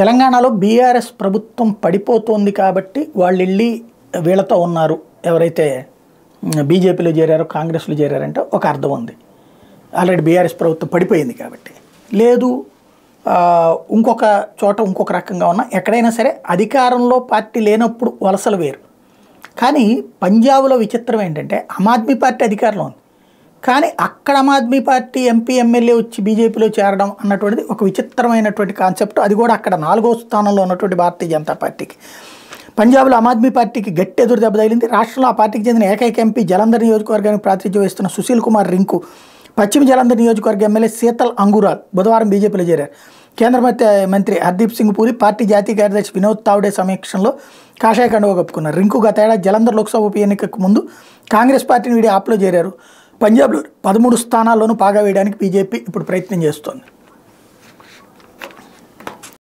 తెలంగాణలో బీఆర్ఎస్ ప్రభుత్వం పడిపోతోంది కాబట్టి వాళ్ళు వెళ్ళి వీళ్ళతో ఉన్నారు, ఎవరైతే బీజేపీలో చేరారో కాంగ్రెస్లో చేరారంటే ఒక అర్థం ఉంది. ఆల్రెడీ బీఆర్ఎస్ ప్రభుత్వం పడిపోయింది కాబట్టి. లేదు ఇంకొక చోట ఇంకొక రకంగా ఉన్న ఎక్కడైనా సరే అధికారంలో పార్టీ లేనప్పుడు వలసలు వేరు. కానీ పంజాబ్లో విచిత్రం ఏంటంటే ఆమ్ ఆద్మీ పార్టీ అధికారంలో ఉంది, కానీ అక్కడ Aam Aadmi party MP MLA వచ్చి బీజేపీలో చేరడం అన్నటువంటిది ఒక విచిత్రమైనటువంటి కాన్సెప్ట్. అది కూడా అక్కడ 4వ స్థానంలో ఉన్నటువంటి భారతీయ జనతా పార్టీకి. పంజాబ్లో ఆమ్ ఆద్మీ పార్టీకి గట్టి ఎదురు దెబ్బ తగిలింది. రాష్ట్రంలో ఆ పార్టీకి చెందిన ఏకైక ఎంపీ జలంధర్ నియోజకవర్గానికి ప్రాతినిధ్యం వహిస్తున్న సుశీల్ కుమార్ రింకు పశ్చిమ జలంధర్ నియోజకవర్గ ఎమ్మెల్యే శీతల్ అంగురాల్ బుధవారం బీజేపీలో చేరారు. కేంద్ర మంత్రి హర్దీప్ సింగ్ పూరి, పార్టీ జాతీయ కార్యదర్శి వినోద్ తావ్డే సమీక్షంలో కాషాయ కండువా కప్పుకున్నారు. రింకు గత ఏడాది జలంధర్ లోక్సభ ఉప ఎన్నికకు ముందు కాంగ్రెస్ పార్టీని వీడి ఆప్లో చేరారు. పంజాబ్లో 13 స్థానాల్లోనూ పాగా వేయడానికి బీజేపీ ఇప్పుడు ప్రయత్నం చేస్తోంది.